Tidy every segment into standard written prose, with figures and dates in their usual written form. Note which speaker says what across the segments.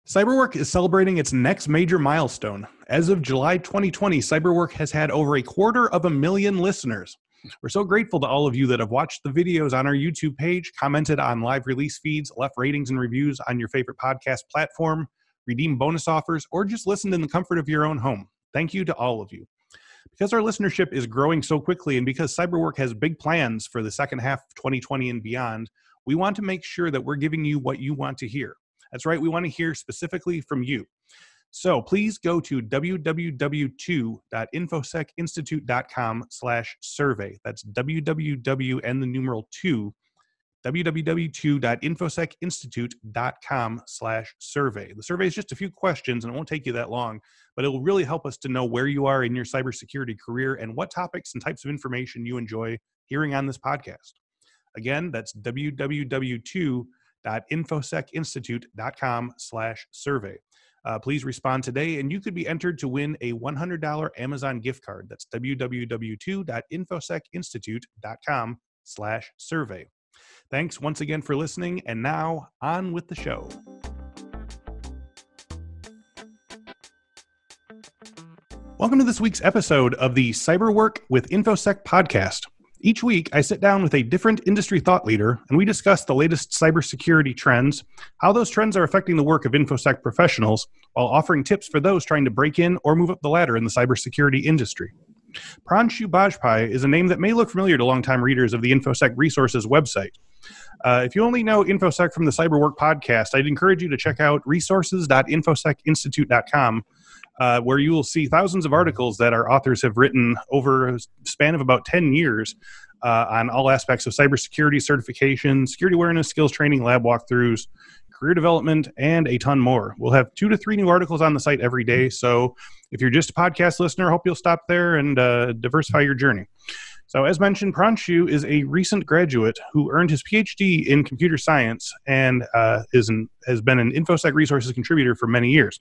Speaker 1: Cyberwork is celebrating its next major milestone. As of July 2020, Cyberwork has had over 250,000 listeners. We're so grateful to all of you that have watched the videos on our YouTube page, commented on live release feeds, left ratings and reviews on your favorite podcast platform, redeemed bonus offers, or just listened in the comfort of your own home. Thank you to all of you. Because our listenership is growing so quickly and because Cyberwork has big plans for the second half of 2020 and beyond, we want to make sure that we're giving you what you want to hear. That's right, we want to hear specifically from you. So please go to www.infosecinstitute.com/survey. That's www and the numeral 2, www.infosecinstitute.com/survey. The survey is just a few questions and it won't take you that long, but it will really help us to know where you are in your cybersecurity career and what topics and types of information you enjoy hearing on this podcast. Again, that's www.infosecinstitute.com/survey. Please respond today and you could be entered to win a $100 Amazon gift card. That's www.infosecinstitute.com/survey. Thanks once again for listening, and now on with the show. Welcome to this week's episode of the Cyberwork with Infosec podcast. Each week, I sit down with a different industry thought leader, and we discuss the latest cybersecurity trends, how those trends are affecting the work of Infosec professionals, while offering tips for those trying to break in or move up the ladder in the cybersecurity industry. Pranshu Bajpai is a name that may look familiar to longtime readers of the Infosec Resources website. If you only know Infosec from the Cyberwork podcast, I'd encourage you to check out resources.infosecinstitute.com, where you will see thousands of articles that our authors have written over a span of about 10 years on all aspects of cybersecurity certification, security awareness, skills training, lab walkthroughs, career development, and a ton more. We'll have 2 to 3 new articles on the site every day, so if you're just a podcast listener, I hope you'll stop there and diversify your journey. So as mentioned, Pranshu is a recent graduate who earned his PhD in computer science and has been an Infosec Resources contributor for many years.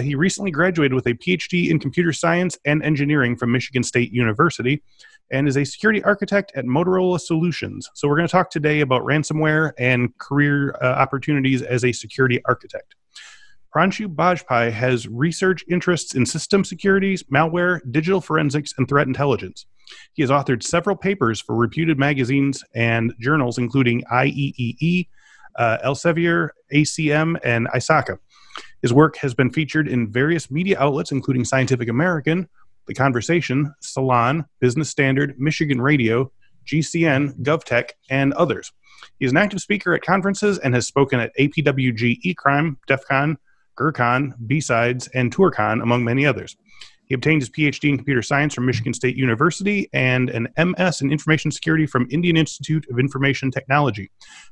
Speaker 1: He recently graduated with a PhD in computer science and engineering from Michigan State University and is a security architect at Motorola Solutions. So we're going to talk today about ransomware and career opportunities as a security architect. Pranshu Bajpai has research interests in system securities, malware, digital forensics, and threat intelligence. He has authored several papers for reputed magazines and journals, including IEEE, Elsevier, ACM, and ISACA. His work has been featured in various media outlets, including Scientific American, The Conversation, Salon, Business Standard, Michigan Radio, GCN, GovTech, and others. He is an active speaker at conferences and has spoken at APWG, eCrime, DEFCON, GrrCon, Bsides, and ToorCon, among many others. He obtained his PhD in computer science from Michigan State University and an MS in information security from Indian Institute of Information Technology.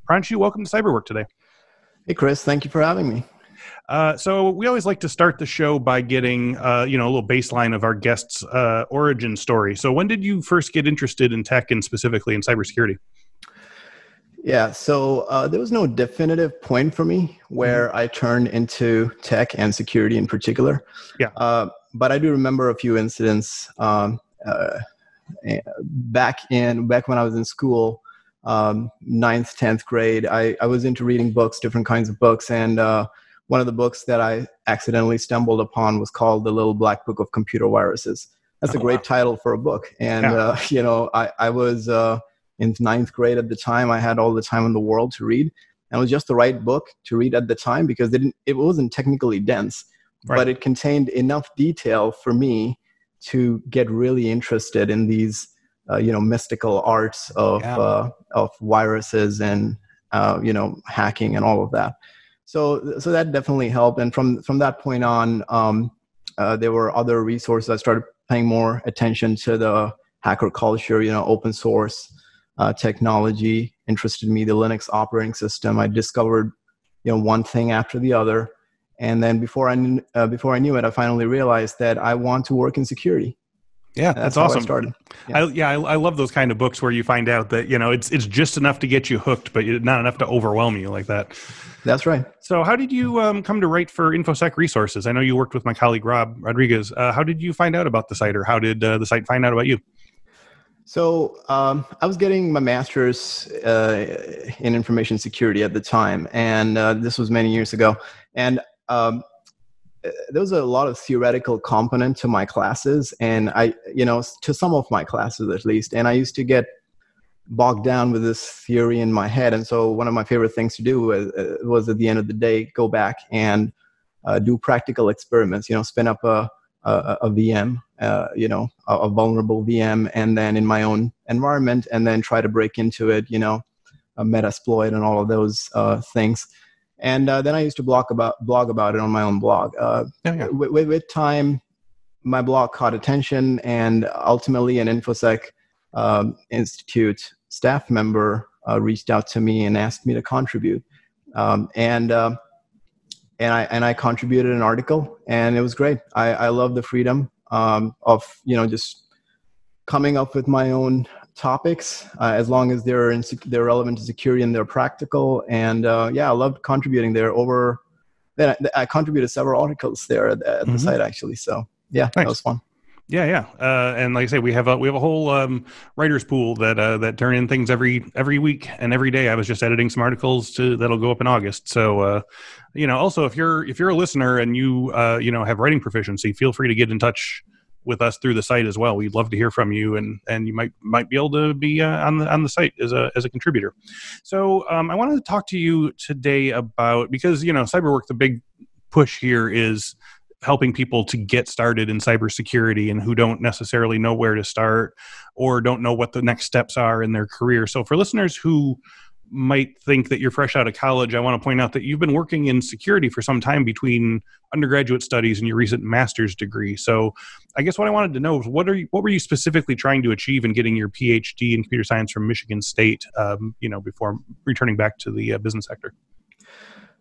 Speaker 1: Pranshu, welcome to Cyberwork today.
Speaker 2: Hey, Chris. Thank you for having me.
Speaker 1: So we always like to start the show by getting, a little baseline of our guest's origin story. So when did you first get interested in tech and specifically in cybersecurity?
Speaker 2: Yeah, so there was no definitive point for me where I turned into tech and security in particular.
Speaker 1: Yeah.
Speaker 2: But I do remember a few incidents back when I was in school, 9th, 10th grade. I was into reading books, different kinds of books, and one of the books that I accidentally stumbled upon was called The Little Black Book of Computer Viruses. That's a great title for a book. And, I was in 9th grade at the time. I had all the time in the world to read. And it was just the right book to read at the time because it wasn't technically dense, but it contained enough detail for me to get really interested in these, mystical arts of viruses and, hacking and all of that. So that definitely helped. And from that point on, there were other resources. I started paying more attention to the hacker culture, open source technology interested me, the Linux operating system. I discovered, one thing after the other. And then before I knew it, I finally realized that I want to work in security.
Speaker 1: Yeah, that's awesome.
Speaker 2: How I started.
Speaker 1: Yeah. I love those kind of books where you find out that, it's just enough to get you hooked, but not enough to overwhelm you like that.
Speaker 2: That's right.
Speaker 1: So how did you come to write for Infosec Resources? I know you worked with my colleague, Rob Rodriguez. How did you find out about the site, or how did the site find out about you?
Speaker 2: So I was getting my master's in information security at the time, and this was many years ago. And there was a lot of theoretical component to my classes, and to some of my classes at least, and I used to get bogged down with this theory in my head. And so one of my favorite things to do was at the end of the day, go back and do practical experiments, spin up a VM, a vulnerable VM, and then in my own environment, and then try to break into it, a Metasploit and all of those things. And then I used to blog about it on my own blog. With time, my blog caught attention, and ultimately an Infosec Institute staff member reached out to me and asked me to contribute. And I contributed an article, and it was great. I love the freedom of just coming up with my own topics, as long as they're relevant to security and they're practical. And I loved contributing there. Then I contributed several articles there at the site, actually. So nice. That was fun.
Speaker 1: Yeah. And like I say, we have a whole writers pool that turn in things every week and every day. I was just editing some articles that'll go up in August. So, also if you're a listener and you have writing proficiency, feel free to get in touch with us through the site as well. We'd love to hear from you, and you might be able to be on the site as a contributor. So I wanted to talk to you today about, because CyberWork, the big push here is helping people to get started in cybersecurity and who don't necessarily know where to start or don't know what the next steps are in their career. So for listeners who might think that you're fresh out of college, I want to point out that you've been working in security for some time between undergraduate studies and your recent master's degree. So I guess what I wanted to know is what were you specifically trying to achieve in getting your PhD in computer science from Michigan State, before returning back to the business sector?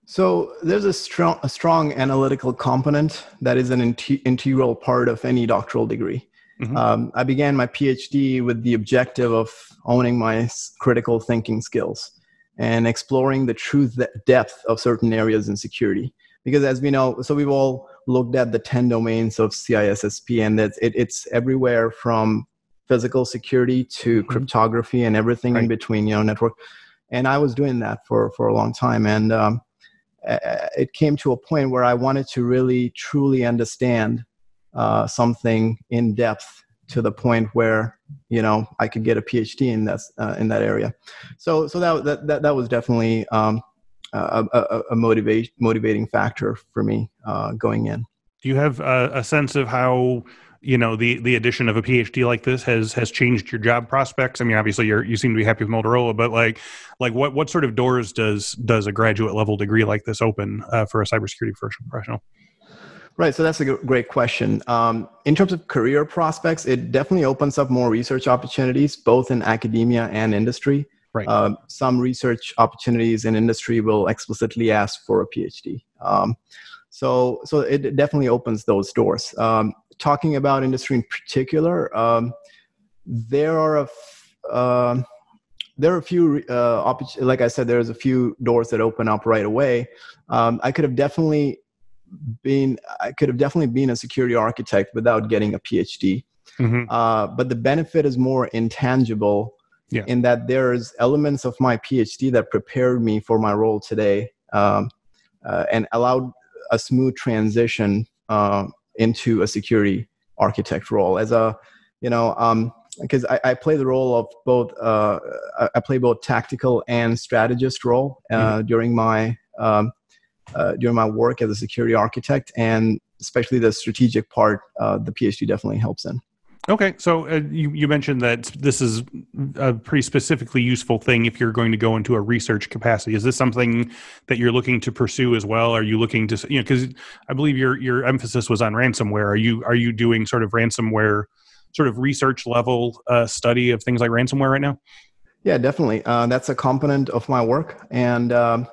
Speaker 2: So there's a strong analytical component that is an integral part of any doctoral degree. Mm-hmm. I began my PhD with the objective of owning my critical thinking skills and exploring the true depth of certain areas in security. Because as we know, so we've all looked at the 10 domains of CISSP, and it's everywhere from physical security to cryptography and everything in between, network. And I was doing that for a long time. And it came to a point where I wanted to really, truly understand something in depth to the point where, I could get a PhD in that area. So that was definitely a motivating factor for me going in. Do
Speaker 1: you have a sense of how the addition of a PhD like this has changed your job prospects? I mean, obviously you seem to be happy with Motorola, but like what sort of doors does a graduate level degree like this open for a cybersecurity professional?
Speaker 2: Right. So that's a great question. In terms of career prospects, it definitely opens up more research opportunities, both in academia and industry. Right. Some research opportunities in industry will explicitly ask for a PhD. So it definitely opens those doors. Talking about industry in particular, there are a few, like I said, there's a few doors that open up right away. I could have definitely been a security architect without getting a PhD. Mm-hmm. But the benefit is more intangible in that there's elements of my PhD that prepared me for my role today and allowed a smooth transition into a security architect role. As because I play the role of both, I play both tactical and strategist role during my work as a security architect, and especially the strategic part, the PhD definitely helps in.
Speaker 1: Okay, so you mentioned that this is a pretty specifically useful thing if you're going to go into a research capacity. Is this something that you're looking to pursue as well? Are you looking to, because I believe your emphasis was on ransomware. Are you doing sort of ransomware, sort of research level study of things like ransomware right now?
Speaker 2: Yeah, definitely. That's a component of my work, and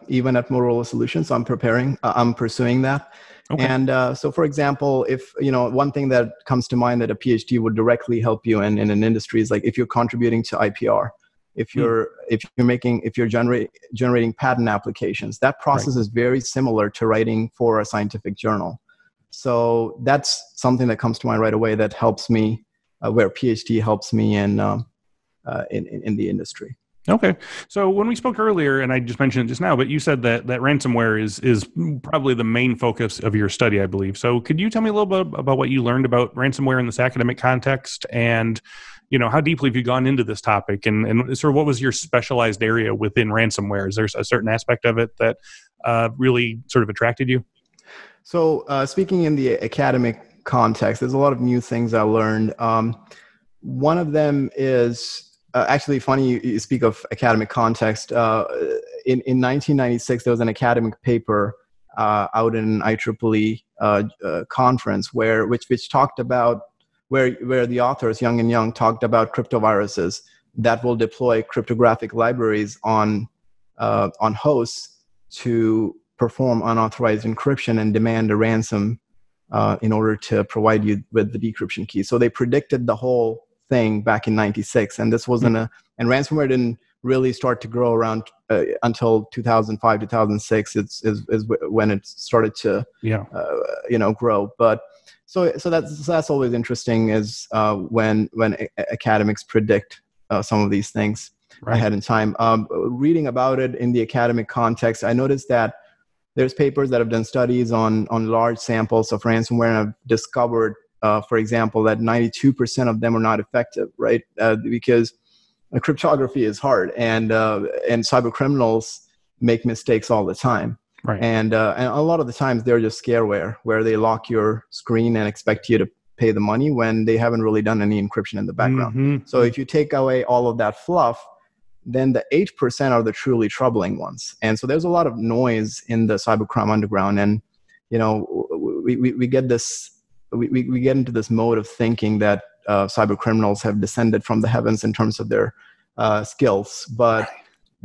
Speaker 2: even at Motorola Solutions, I'm pursuing that. Okay. And so, for example, if one thing that comes to mind that a PhD would directly help you in an industry is like if you're contributing to IPR, if you're generating patent applications, that process is very similar to writing for a scientific journal. So that's something that comes to mind right away that helps me, where PhD helps me in the industry.
Speaker 1: Okay. So when we spoke earlier, and I just mentioned it just now, but you said that ransomware is probably the main focus of your study, I believe. So could you tell me a little bit about what you learned about ransomware in this academic context, and how deeply have you gone into this topic, and sort of what was your specialized area within ransomware? Is there a certain aspect of it that really sort of attracted you?
Speaker 2: So speaking in the academic context, there's a lot of new things I learned. One of them is actually funny you speak of academic context. In 1996, there was an academic paper out in IEEE conference which talked about where the authors Young and Young talked about cryptoviruses that will deploy cryptographic libraries on hosts to perform unauthorized encryption and demand a ransom in order to provide you with the decryption key. So they predicted the whole thing back in 96, and this wasn't and ransomware didn't really start to grow around until 2005 2006 is when it started to grow. But so that's always interesting, is when academics predict some of these things ahead in time. Reading about it in the academic context, I noticed that there's papers that have done studies on large samples of ransomware, and have discovered, for example, that 92% of them are not effective, right? Because cryptography is hard, and cyber criminals make mistakes all the time.
Speaker 1: Right.
Speaker 2: And a lot of the times they're just scareware, where they lock your screen and expect you to pay the money when they haven't really done any encryption in the background. Mm-hmm. So if you take away all of that fluff, then the 8% are the truly troubling ones. And so there's a lot of noise in the cybercrime underground, and we get this. We get into this mode of thinking that cyber criminals have descended from the heavens in terms of their skills, but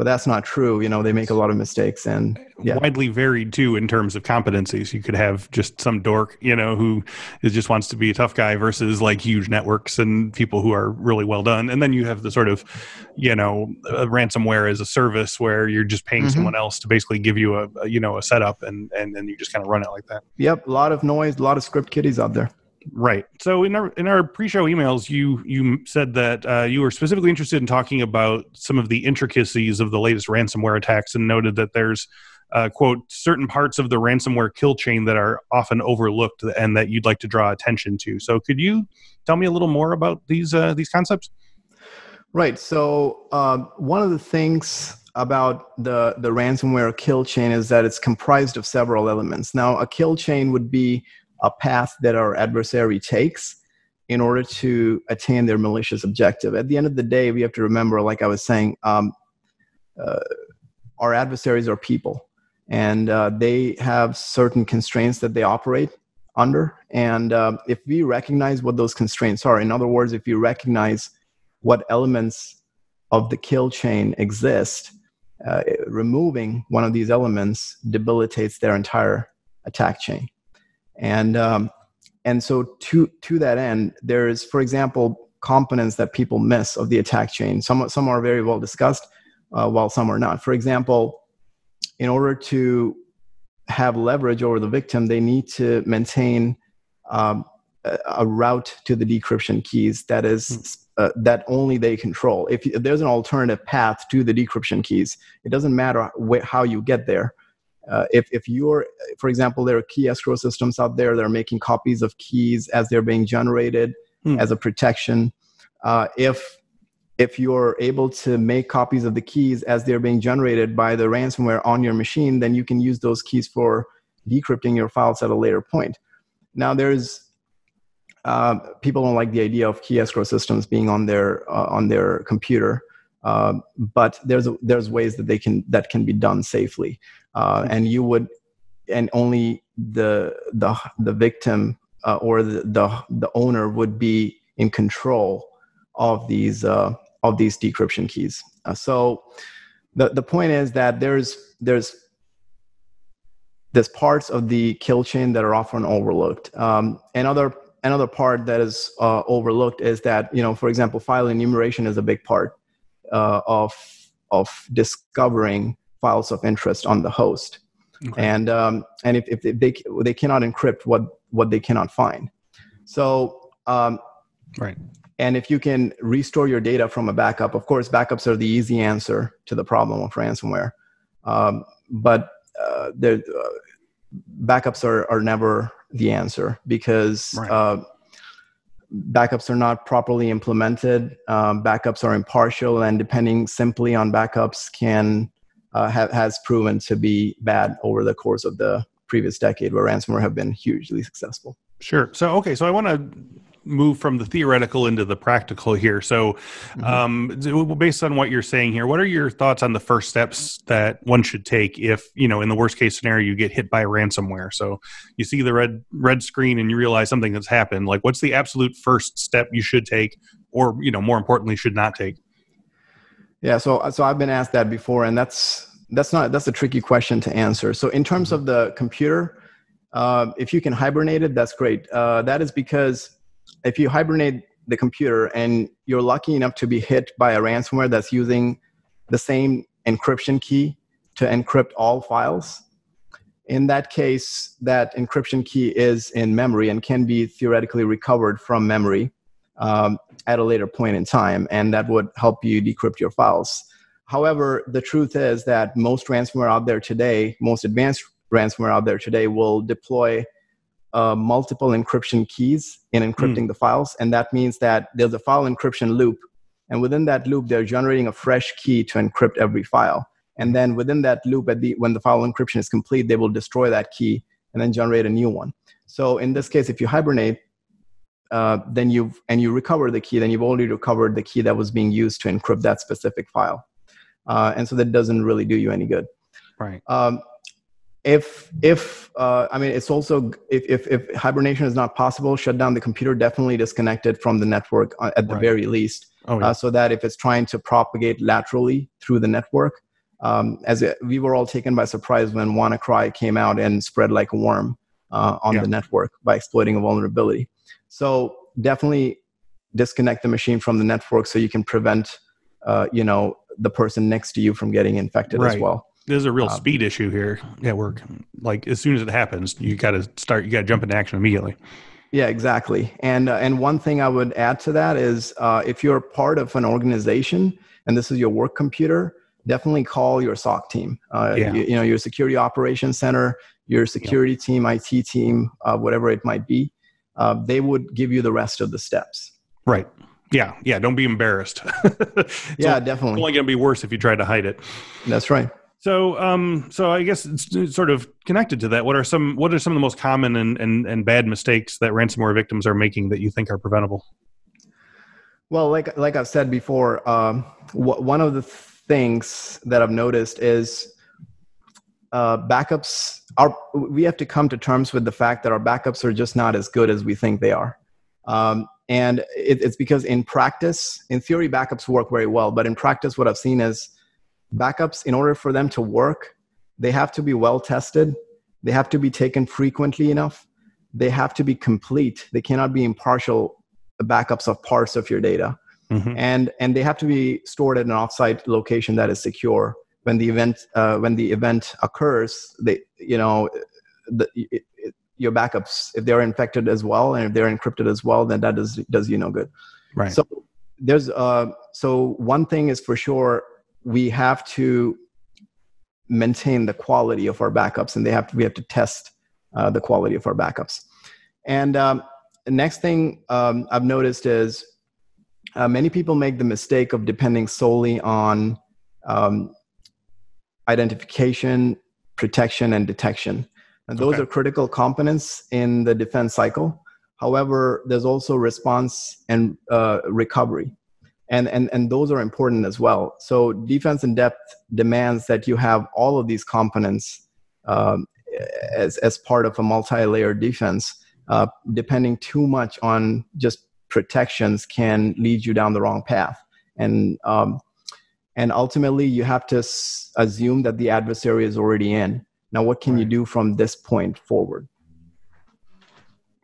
Speaker 2: that's not true. They make a lot of mistakes, and
Speaker 1: widely varied too in terms of competencies. You could have just some dork, who just wants to be a tough guy, versus like huge networks and people who are really well done. And then you have the sort of, ransomware as a service where you're just paying someone else to basically give you a setup, and then you just kind of run it like that.
Speaker 2: Yep, a lot of noise, a lot of script kiddies out there.
Speaker 1: Right. So in our pre-show emails, you said that you were specifically interested in talking about some of the intricacies of the latest ransomware attacks, and noted that there's, quote, certain parts of the ransomware kill chain that are often overlooked and that you'd like to draw attention to. So could you tell me a little more about these concepts?
Speaker 2: Right. So one of the things about the ransomware kill chain is that it's comprised of several elements. Now, a kill chain would be a path that our adversary takes in order to attain their malicious objective. At the end of the day, we have to remember, like I was saying, our adversaries are people, and they have certain constraints that they operate under. And if we recognize what those constraints are, in other words, if you recognize what elements of the kill chain exist, removing one of these elements debilitates their entire attack chain. And so to that end, there is, for example, components that people miss of the attack chain. Some are very well discussed, while some are not. For example, in order to have leverage over the victim, they need to maintain a route to the decryption keys that is that only they control. If there's an alternative path to the decryption keys, it doesn't matter how you get there. If you're, for example, there are key escrow systems out there that are making copies of keys as they're being generated as a protection. If you're able to make copies of the keys as they're being generated by the ransomware on your machine, then you can use those keys for decrypting your files at a later point. Now, there's people don't like the idea of key escrow systems being on their computer. But there's ways that can be done safely, and only the victim or the owner would be in control of these decryption keys. So the point is that there's parts of the kill chain that are often overlooked. Another part that is overlooked is that, for example, file enumeration is a big part of discovering files of interest on the host. Okay. And if they cannot encrypt what they cannot find. So
Speaker 1: right.
Speaker 2: And if you can restore your data from a backup, of course, backups are the easy answer to the problem of ransomware. But backups are never the answer, because backups are not properly implemented. Backups are impartial, and depending simply on backups has proven to be bad over the course of the previous decade, where ransomware have been hugely successful.
Speaker 1: Sure. So, okay. So I want to move from the theoretical into the practical here. So, based on what you're saying here, what are your thoughts on the first steps that one should take if, in the worst case scenario, you get hit by ransomware? So you see the red screen and you realize something has happened. Like, what's the absolute first step you should take, or, more importantly, should not take?
Speaker 2: Yeah. So I've been asked that before, and that's a tricky question to answer. So in terms of the computer, if you can hibernate it, that's great. That is because if you hibernate the computer and you're lucky enough to be hit by a ransomware that's using the same encryption key to encrypt all files, in that case, that encryption key is in memory and can be theoretically recovered from memory at a later point in time, and that would help you decrypt your files. However, the truth is that most ransomware out there today, most advanced ransomware out there today, will deploy multiple encryption keys in encrypting the files. And that means that there's a file encryption loop. And within that loop, they're generating a fresh key to encrypt every file. And then within that loop, when the file encryption is complete, they will destroy that key and then generate a new one. So in this case, if you hibernate, then you recover the key, then you've already recovered the key that was being used to encrypt that specific file. And so that doesn't really do you any good.
Speaker 1: Right.
Speaker 2: It's also, if hibernation is not possible, shut down the computer, definitely disconnect it from the network at the very least. So that if it's trying to propagate laterally through the network, we were all taken by surprise when WannaCry came out and spread like a worm on the network by exploiting a vulnerability. So definitely disconnect the machine from the network so you can prevent, the person next to you from getting infected as well.
Speaker 1: There's a real speed issue here at work. Like, as soon as it happens, you got to jump into action immediately.
Speaker 2: Yeah, exactly. And one thing I would add to that is if you're part of an organization and this is your work computer, definitely call your SOC team. Your security operations center, your security team, IT team, whatever it might be. They would give you the rest of the steps.
Speaker 1: Right. Yeah. Don't be embarrassed.
Speaker 2: Yeah, definitely.
Speaker 1: It's only going to be worse if you try to hide it.
Speaker 2: That's right.
Speaker 1: So I guess it's sort of connected to that. What are some of the most common and bad mistakes that ransomware victims are making that you think are preventable?
Speaker 2: Well, like I've said before, one of the things that I've noticed is backups we have to come to terms with the fact that our backups are just not as good as we think they are. And it's because in practice, in theory, backups work very well. But in practice, what I've seen is backups, in order for them to work, they have to be well tested. They have to be taken frequently enough. They have to be complete. They cannot be impartial backups of parts of your data. And they have to be stored at an offsite location that is secure. When the event occurs, your backups, if they're infected as well and if they're encrypted as well, then that does you no good.
Speaker 1: Right.
Speaker 2: So there's so one thing is for sure, we have to maintain the quality of our backups, and we have to test the quality of our backups. And the next thing I've noticed is many people make the mistake of depending solely on identification, protection, and detection. And those are critical components in the defense cycle. However, there's also response and recovery. And those are important as well. So defense in depth demands that you have all of these components as part of a multi-layered defense. Depending too much on just protections can lead you down the wrong path. And ultimately, you have to assume that the adversary is already in. Now, what can you do from this point forward?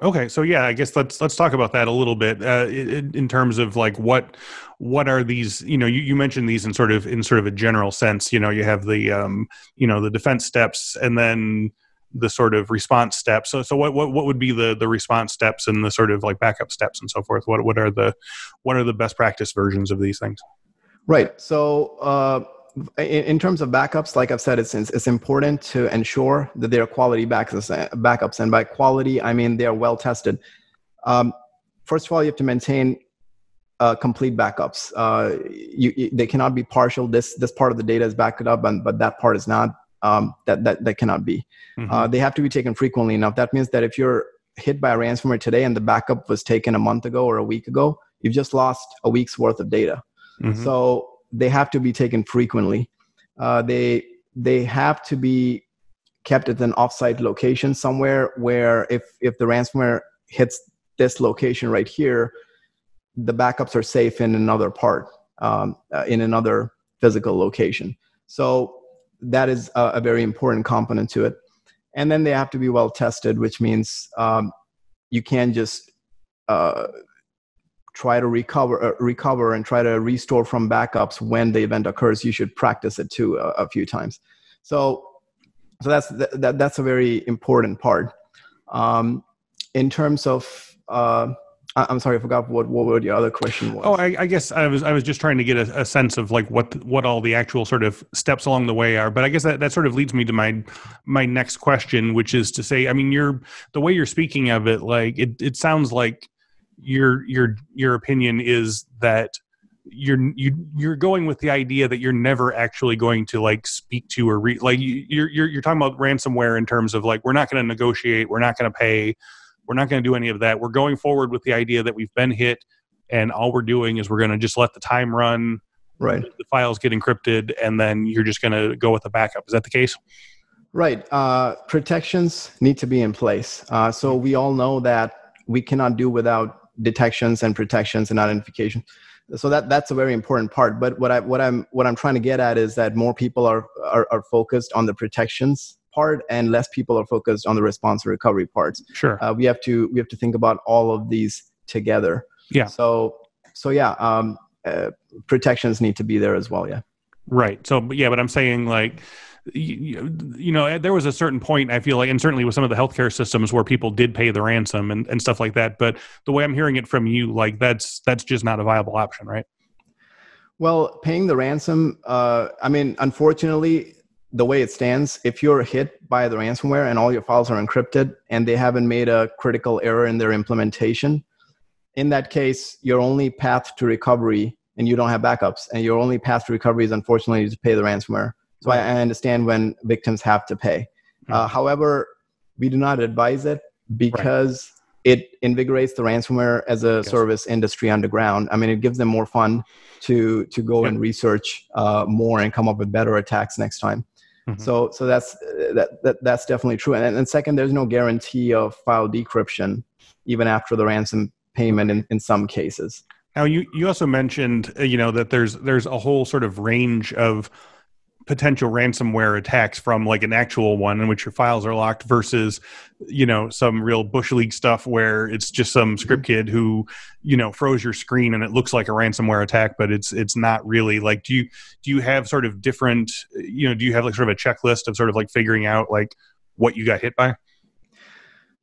Speaker 1: Okay, so yeah, I guess let's talk about that a little bit in terms of like what are these? You mentioned these in sort of a general sense. You have the the defense steps, and then the sort of response steps. So what would be the response steps and the sort of like backup steps and so forth? What are the best practice versions of these things?
Speaker 2: Right. So in terms of backups, like I've said, it's important to ensure that they are quality backups. And by quality, I mean they are well tested. First of all, you have to maintain complete backups. They cannot be partial. This part of the data is backed up, but that part is not. That cannot be.
Speaker 1: Mm-hmm.
Speaker 2: They have to be taken frequently enough. That means that if you're hit by a ransomware today and the backup was taken a month ago or a week ago, you've just lost a week's worth of data. Mm-hmm. So they have to be taken frequently. They have to be kept at an offsite location somewhere where if the ransomware hits this location right here, the backups are safe in another part, in another physical location. So that is a very important component to it. And then they have to be well tested, which means you can't just try to recover and try to restore from backups when the event occurs. You should practice it too a few times. So that's a very important part. In terms of I'm sorry, I forgot what your other question was.
Speaker 1: Oh, I guess I was just trying to get a sense of like what all the actual sort of steps along the way are. But I guess that sort of leads me to my next question, which is to say, I mean, the way you're speaking of it, like it sounds like your opinion is that you're going with the idea that you're never actually going to like speak to or you're talking about ransomware in terms of like, we're not going to negotiate, we're not going to pay, we're not going to do any of that. We're going forward with the idea that we've been hit, and all we're doing is we're going to just let the time run,
Speaker 2: right?
Speaker 1: The files get encrypted, and then you're just going to go with the backup. Is that the case?
Speaker 2: Right. Protections need to be in place. So we all know that we cannot do without detections and protections and identification. So that's a very important part. But what I'm trying to get at is that more people are focused on the protections part, and less people are focused on the response and recovery parts.
Speaker 1: Sure.
Speaker 2: We have to think about all of these together.
Speaker 1: Yeah.
Speaker 2: So yeah, protections need to be there as well. Yeah.
Speaker 1: Right. So yeah, but I'm saying like, you know, there was a certain point, I feel like, and certainly with some of the healthcare systems where people did pay the ransom and stuff like that. But the way I'm hearing it from you, like that's just not a viable option, right?
Speaker 2: Well, paying the ransom, I mean, unfortunately, the way it stands, if you're hit by the ransomware and all your files are encrypted and they haven't made a critical error in their implementation, in that case, your only path to recovery, and you don't have backups, and your only path to recovery is unfortunately to pay the ransomware. So I understand when victims have to pay. However, we do not advise it because it invigorates the ransomware as a service industry underground. I mean, it gives them more fun to go and research more and come up with better attacks next time. Mm-hmm. So that's definitely true. And second, there's no guarantee of file decryption even after the ransom payment in some cases.
Speaker 1: Now, you also mentioned that there's a whole sort of range of potential ransomware attacks, from like an actual one in which your files are locked versus some real bush league stuff where it's just some script kid who froze your screen and it looks like a ransomware attack, but it's not really. Like, do you have sort of different do you have like sort of a checklist of sort of like figuring out like what you got hit by?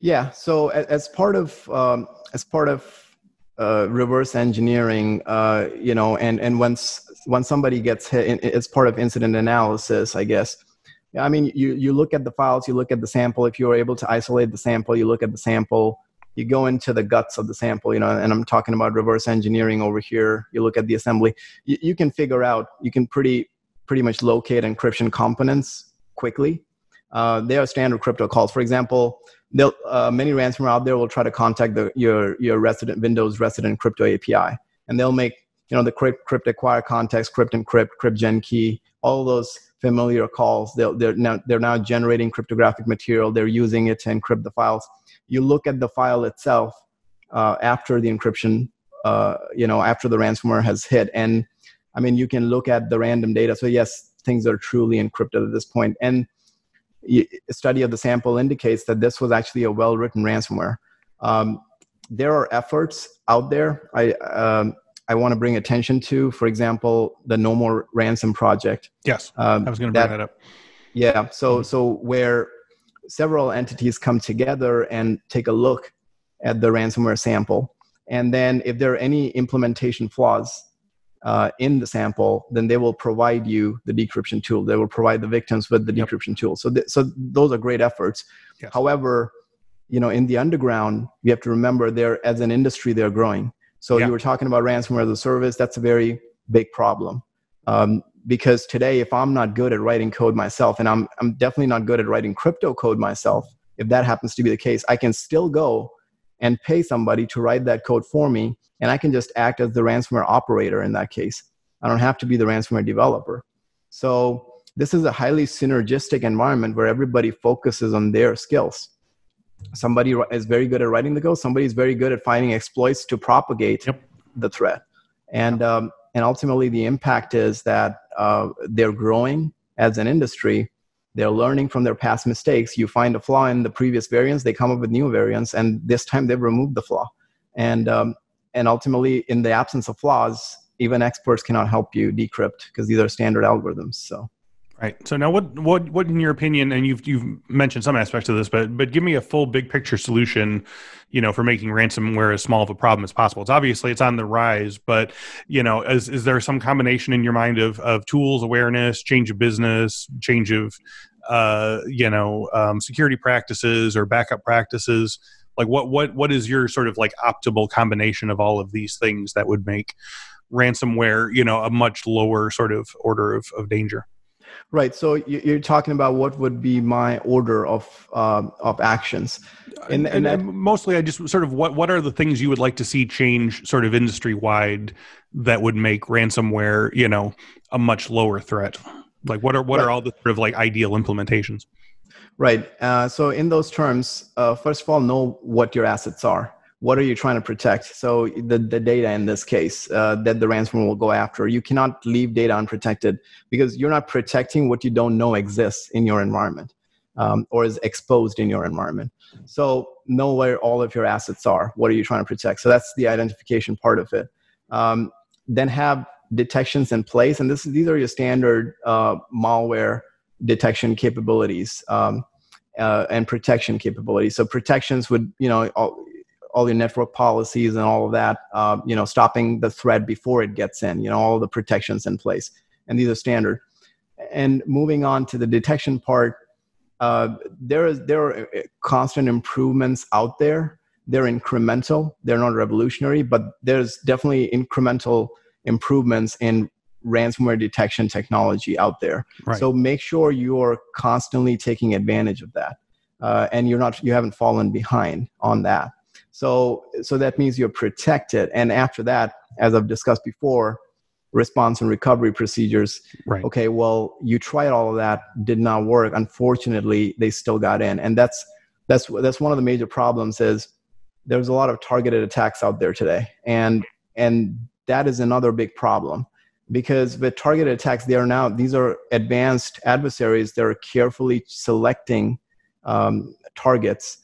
Speaker 2: Yeah, so as part of reverse engineering, and once somebody gets hit, it's part of incident analysis, I guess. I mean, you look at the files, you look at the sample. If you're able to isolate the sample, you look at the sample, you go into the guts of the sample, and I'm talking about reverse engineering over here. You look at the assembly. You can figure out, you can pretty much locate encryption components quickly. They are standard crypto calls. For example, many ransomware out there will try to contact your Windows resident crypto API, and they'll make the crypt acquire context, crypt encrypt, crypt gen key, all those familiar calls. They're now generating cryptographic material. They're using it to encrypt the files. You look at the file itself after the encryption, after the ransomware has hit, and I mean, you can look at the random data. So yes, things are truly encrypted at this point. And a study of the sample indicates that this was actually a well-written ransomware. There are efforts out there. I want to bring attention to, for example, the No More Ransom project.
Speaker 1: Yes, I was going to bring that up.
Speaker 2: Yeah, so where several entities come together and take a look at the ransomware sample. And then if there are any implementation flaws in the sample, then they will provide you the decryption tool. They will provide the victims with the decryption tool. So those are great efforts. Yes. However, in the underground, we have to remember as an industry, they're growing. So you were talking about ransomware as a service. That's a very big problem. Because today, if I'm not good at writing code myself, and I'm definitely not good at writing crypto code myself, if that happens to be the case, I can still go and pay somebody to write that code for me, and I can just act as the ransomware operator in that case. I don't have to be the ransomware developer. So this is a highly synergistic environment where everybody focuses on their skills. Somebody is very good at writing the code. Somebody is very good at finding exploits to propagate the threat. And ultimately, the impact is that they're growing as an industry. They're learning from their past mistakes. You find a flaw in the previous variants, they come up with new variants, and this time they've removed the flaw. And ultimately, in the absence of flaws, even experts cannot help you decrypt because these are standard algorithms. So.
Speaker 1: Right. So now what in your opinion, and you've mentioned some aspects of this, but give me a full big picture solution, for making ransomware as small of a problem as possible. It's on the rise, but is there some combination in your mind of tools, awareness, change of business, change of security practices or backup practices? Like what is your sort of like optimal combination of all of these things that would make ransomware, a much lower sort of order of danger?
Speaker 2: Right. So you're talking about what would be my order of actions.
Speaker 1: And mostly I just sort of what are the things you would like to see change sort of industry wide that would make ransomware, a much lower threat? Like what are all the sort of like ideal implementations?
Speaker 2: Right. So in those terms, first of all, know what your assets are. What are you trying to protect? So the data in this case that the ransomware will go after, you cannot leave data unprotected because you're not protecting what you don't know exists in your environment or is exposed in your environment. So know where all of your assets are. What are you trying to protect? So that's the identification part of it. Then have detections in place. And these are your standard malware detection capabilities and protection capabilities. So protections would, all your network policies and all of that, stopping the threat before it gets in, all the protections in place. And these are standard. And moving on to the detection part, there are constant improvements out there. They're incremental. They're not revolutionary, but there's definitely incremental improvements in ransomware detection technology out there. Right. So make sure you're constantly taking advantage of that. And you haven't fallen behind on that. So that means you're protected. And after that, as I've discussed before, response and recovery procedures. Right. Okay, well, you tried all of that, did not work. Unfortunately, they still got in. And that's one of the major problems is there's a lot of targeted attacks out there today. And that is another big problem because with targeted attacks, these are advanced adversaries. They're carefully selecting targets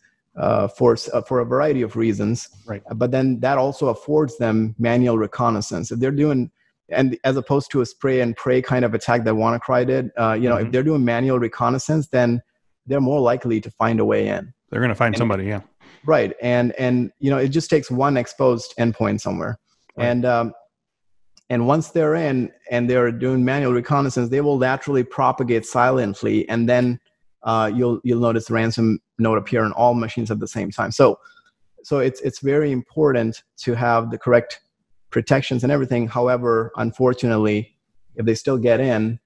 Speaker 2: for a variety of reasons, right? But then that also affords them manual reconnaissance. If they're doing, and as opposed to a spray and pray kind of attack that WannaCry did, if they're doing manual reconnaissance, then they're more likely to find a way in.
Speaker 1: They're going to find somebody, yeah.
Speaker 2: Right, and it just takes one exposed endpoint somewhere, right. And once they're in and they're doing manual reconnaissance, they will laterally propagate silently, and then you'll notice the ransom note appear on all machines at the same time. So it's very important to have the correct protections and everything. However, unfortunately, if they still get in,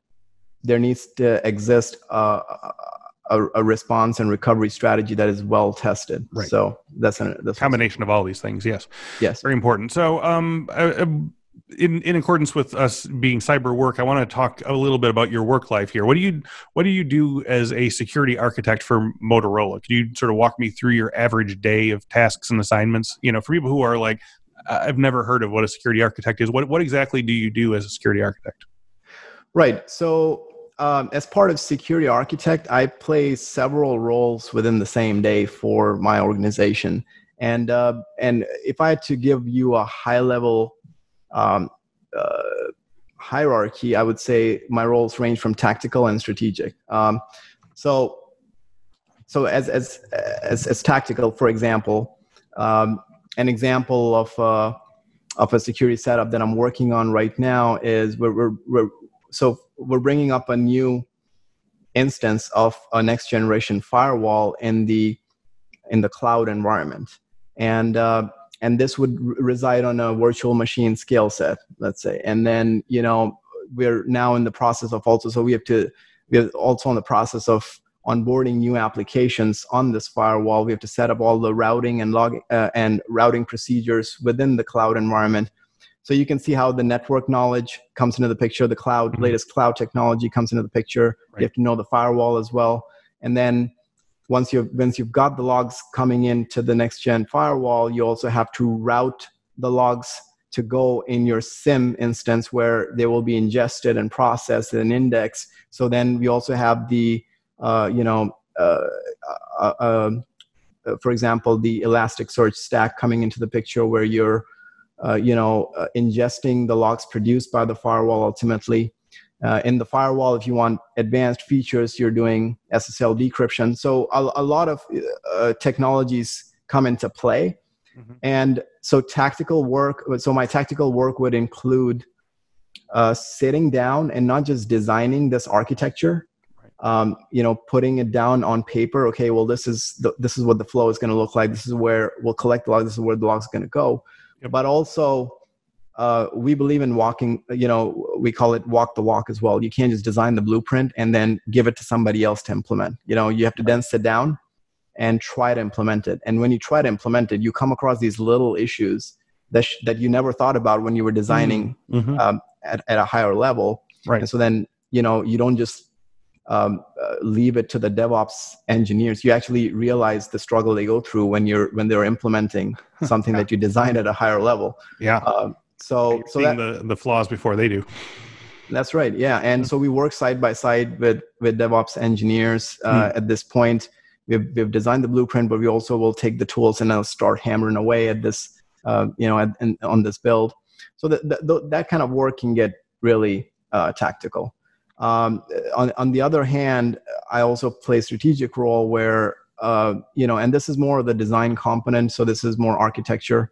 Speaker 2: there needs to exist a response and recovery strategy that is well tested. Right. So that's a
Speaker 1: combination of all these things. Yes.
Speaker 2: Yes.
Speaker 1: Very important. So in accordance with us being cyber work, I want to talk a little bit about your work life here. What do you do as a security architect for Motorola? Could you sort of walk me through your average day of tasks and assignments? For people who are like, I've never heard of what a security architect is. What exactly do you do as a security architect? Right.
Speaker 2: So as part of security architect, I play several roles within the same day for my organization. And if I had to give you a high level hierarchy, I would say my roles range from tactical and strategic. So so as tactical, for example, an example of a security setup that I'm working on right now is we're bringing up a new instance of a next generation firewall in the cloud environment, and this would reside on a virtual machine scale set, let's say. And then we're now in the process of we're also in the process of onboarding new applications on this firewall. We have to set up all the routing and routing procedures within the cloud environment. So you can see how the network knowledge comes into the picture, the cloud, latest cloud technology comes into the picture. Right. You have to know the firewall as well. And then once you've got the logs coming into the next gen firewall, you also have to route the logs to go in your SIM instance, where they will be ingested and processed and indexed. So then we also have the for example, the Elasticsearch stack coming into the picture, where you're ingesting the logs produced by the firewall ultimately. In the firewall, if you want advanced features, you're doing SSL decryption. So a lot of technologies come into play. Mm-hmm. And so my tactical work would include sitting down and not just designing this architecture, putting it down on paper. Okay, well, this is what the flow is going to look like. This is where we'll collect the logs. This is where the logs are going to go. Yep. But also, we believe in walking, we call it walk the walk as well. You can't just design the blueprint and then give it to somebody else to implement. You have to then sit down and try to implement it. And when you try to implement it, you come across these little issues that you never thought about when you were designing at a higher level. Right. And so then, you don't just leave it to the DevOps engineers. You actually realize the struggle they go through when they're implementing something that you designed at a higher level. Yeah. So
Speaker 1: seeing the flaws before they do.
Speaker 2: That's right. Yeah. And so we work side by side with DevOps engineers. At this point, we've designed the blueprint, but we also will take the tools and now start hammering away at this, on this build. So that kind of work can get really tactical. On the other hand, I also play a strategic role where, and this is more of the design component. So this is more architecture.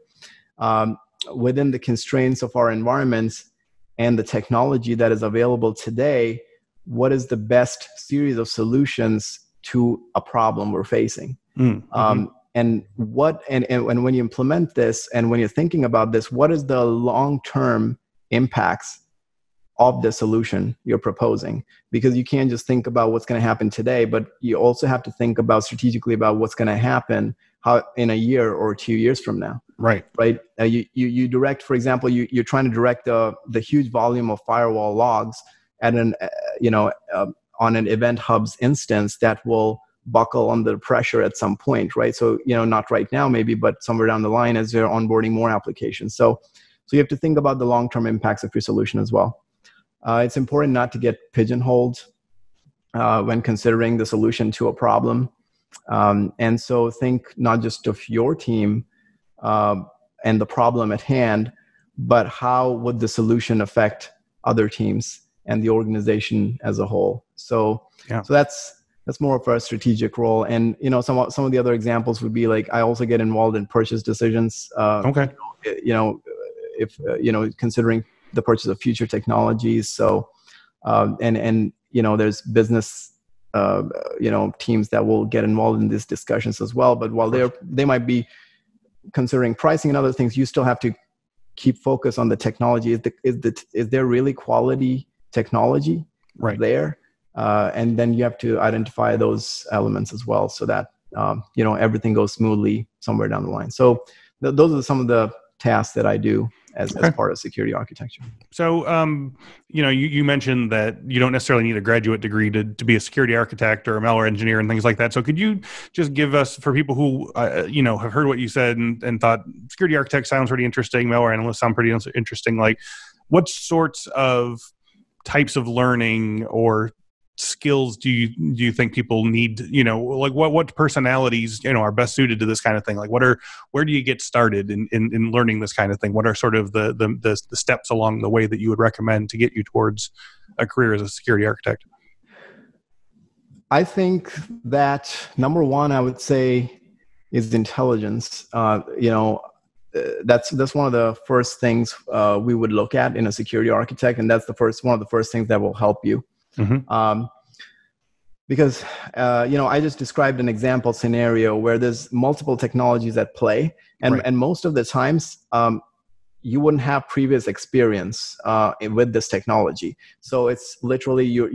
Speaker 2: Within the constraints of our environments and the technology that is available today, what is the best series of solutions to a problem we're facing? Mm-hmm. And when you implement this, and when you're thinking about this, what is the long-term impacts of the solution you're proposing? Because you can't just think about what's going to happen today, but you also have to think about strategically about what's going to happen in a year or 2 years from now. Right. You direct, for example, you're trying to direct the huge volume of firewall logs at on an event hub's instance that will buckle under pressure at some point, right? So, not right now maybe, but somewhere down the line as they're onboarding more applications. So you have to think about the long-term impacts of your solution as well. It's important not to get pigeonholed when considering the solution to a problem. And so think not just of your team and the problem at hand, but how would the solution affect other teams and the organization as a whole? So that's more of a strategic role. And some of the other examples would be like, I also get involved in purchase decisions. Okay. If considering the purchase of future technologies. So there's business teams that will get involved in these discussions as well. But while they might be considering pricing and other things, you still have to keep focus on the technology. Is there really quality technology there? And then you have to identify those elements as well, so that everything goes smoothly somewhere down the line. So those are some of the tasks that I do as part of security architecture. So,
Speaker 1: you mentioned that you don't necessarily need a graduate degree to be a security architect or a malware engineer and things like that. So could you just give us, for people who, have heard what you said and thought security architect sounds pretty interesting, malware analyst sound pretty interesting, like what sorts of types of learning or skills do you think people need, like what personalities, are best suited to this kind of thing? Like where do you get started in learning this kind of thing? What are sort of the steps along the way that you would recommend to get you towards a career as a security architect?
Speaker 2: I think that number one, I would say, is intelligence. That's one of the first things we would look at in a security architect, and that's one of the first things that will help you. Mm-hmm. Because I just described an example scenario where there's multiple technologies at play, and most of the times you wouldn't have previous experience with this technology. So it's literally you're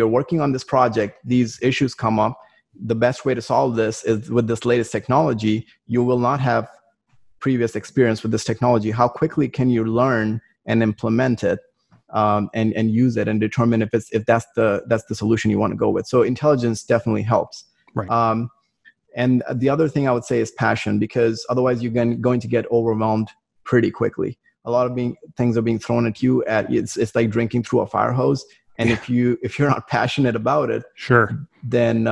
Speaker 2: working on this project. These issues come up. The best way to solve this is with this latest technology. You will not have previous experience with this technology. How quickly can you learn and implement it? And use it and determine if that's the solution you want to go with. So intelligence definitely helps. Right. And the other thing I would say is passion, because otherwise you're going to get overwhelmed pretty quickly. A lot of things are being thrown at you. It's like drinking through a fire hose. And if you're not passionate about it, sure, then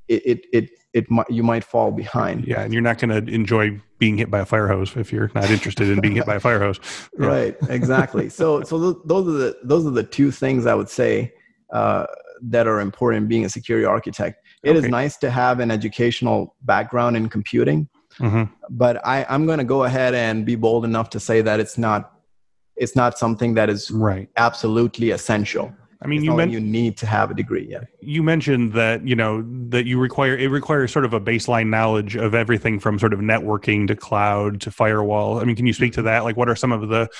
Speaker 2: you might fall behind.
Speaker 1: Yeah, and you're not going to enjoy being hit by a fire hose if you're not interested in being hit by a fire hose. Yeah.
Speaker 2: Right, exactly. So those are the two things I would say that are important in being a security architect. It is nice to have an educational background in computing, but I'm going to go ahead and be bold enough to say that it's not something that is absolutely essential. I mean, you need to have a degree. Yeah.
Speaker 1: You mentioned that, that it requires sort of a baseline knowledge of everything from sort of networking to cloud to firewall. I mean, can you speak to that? Like, what are some of the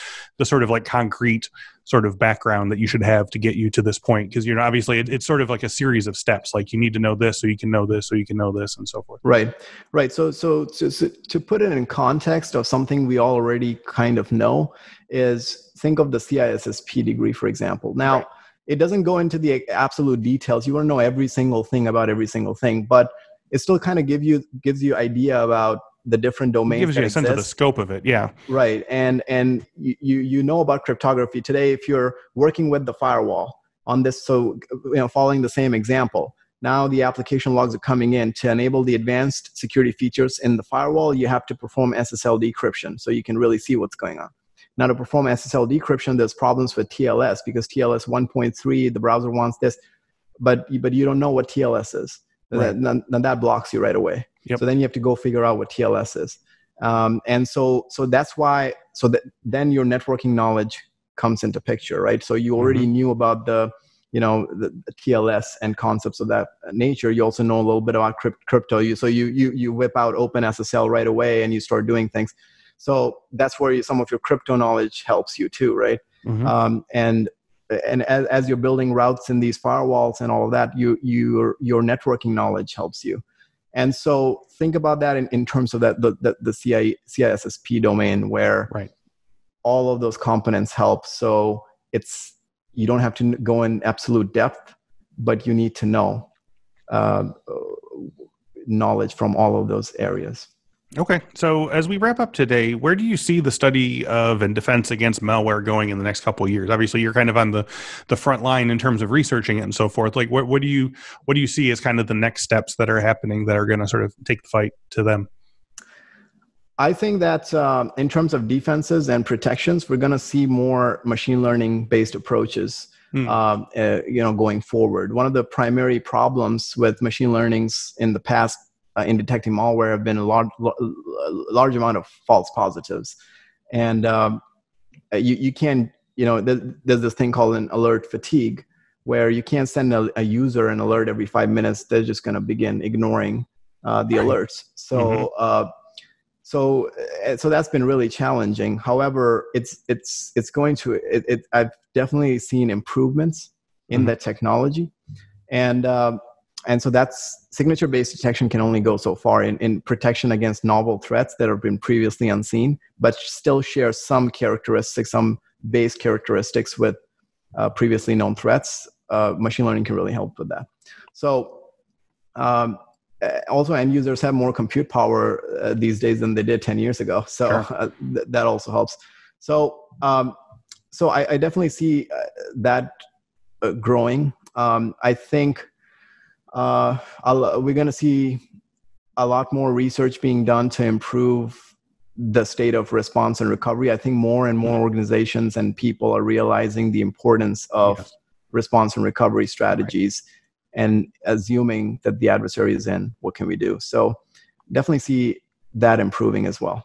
Speaker 1: sort of like concrete sort of background that you should have to get you to this point? Because, obviously it's sort of like a series of steps. Like, you need to know this so you can know this so you can know this and so forth.
Speaker 2: Right. So to put it in context of something we already kind of know is think of the CISSP degree, for example. Now, it doesn't go into the absolute details. You want to know every single thing about every single thing, but it still kind of gives you idea about the different domains. It
Speaker 1: gives you a sense of the scope of it, yeah.
Speaker 2: Right, and you know about cryptography today if you're working with the firewall on this. So following the same example, now the application logs are coming in to enable the advanced security features in the firewall. You have to perform SSL decryption so you can really see what's going on. Now, to perform SSL decryption, there's problems with TLS because TLS 1.3, the browser wants this, but you don't know what TLS is. Right. Then that blocks you right away. Yep. So then you have to go figure out what TLS is. And so that's why, then your networking knowledge comes into picture, right? So you already knew about the TLS and concepts of that nature. You also know a little bit about crypto. So you whip out OpenSSL right away and you start doing things. So that's where some of your crypto knowledge helps you too, right? And as you're building routes in these firewalls and all of that, your networking knowledge helps you. And so think about that in terms of the CISSP domain where all of those components help. So you don't have to go in absolute depth, but you need to know knowledge from all of those areas.
Speaker 1: Okay, so as we wrap up today, where do you see the study of and defense against malware going in the next couple of years? Obviously, you're kind of on the front line in terms of researching it and so forth. Like, what do you see as kind of the next steps that are happening that are going to sort of take the fight to them?
Speaker 2: I think that in terms of defenses and protections, we're going to see more machine learning based approaches. Going forward. One of the primary problems with machine learnings in the past in detecting malware have been a large amount of false positives. And you can't, there's this thing called an alert fatigue, where you can't send a user an alert every 5 minutes. They're just going to begin ignoring the alerts. So so that's been really challenging. However, it's going to, I've definitely seen improvements in that technology. And so that's signature-based detection can only go so far in protection against novel threats that have been previously unseen, but still share some characteristics, some base characteristics with previously known threats. Machine learning can really help with that. So also end users have more compute power these days than they did 10 years ago. So that also helps. So I definitely see that growing. I think we're going to see a lot more research being done to improve the state of response and recovery. I think more and more organizations and people are realizing the importance of response and recovery strategies, and assuming that the adversary is in, what can we do? So definitely see that improving as well.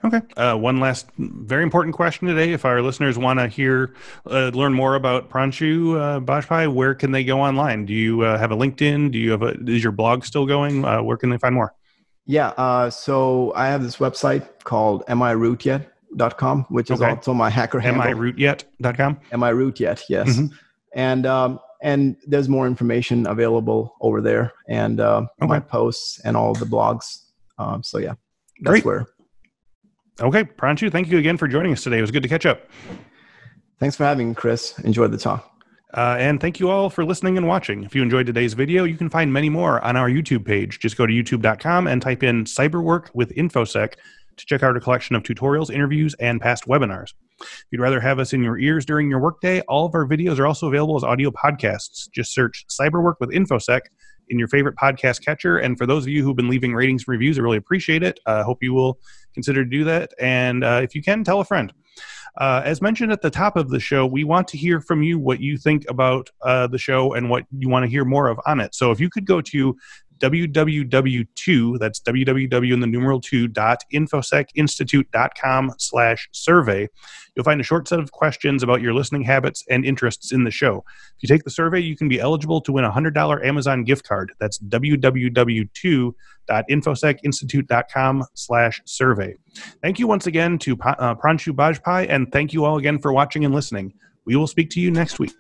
Speaker 1: Okay. One last very important question today. If our listeners want to learn more about Pranshu Bajpai, where can they go online? Do you have a LinkedIn? Is your blog still going? Where can they find more?
Speaker 2: Yeah. So I have this website called amirootYet.com, which is also my hacker handle.
Speaker 1: amirootYet.com?
Speaker 2: amirootYet, yes. Mm-hmm. And there's more information available over there, and my posts and all the blogs. So yeah, that's where.
Speaker 1: Okay, Pranshu, thank you again for joining us today. It was good to catch up.
Speaker 2: Thanks for having me, Chris. Enjoyed the talk.
Speaker 1: And thank you all for listening and watching. If you enjoyed today's video, you can find many more on our YouTube page. Just go to youtube.com and type in Cyberwork with Infosec to check out a collection of tutorials, interviews, and past webinars. If you'd rather have us in your ears during your workday, all of our videos are also available as audio podcasts. Just search Cyberwork with Infosec in your favorite podcast catcher. And for those of you who've been leaving ratings and reviews, I really appreciate it. I hope you will consider to do that. And if you can, tell a friend. As mentioned at the top of the show, we want to hear from you what you think about the show and what you want to hear more of on it. So if you could go to www.2, that's www in the numeral 2.infosecinstitute.com/survey. You'll find a short set of questions about your listening habits and interests in the show. If you take the survey, you can be eligible to win a $100 Amazon gift card. That's www.infosecinstitute.com/survey. Thank you once again to Pranshu Bajpai, and thank you all again for watching and listening. We will speak to you next week.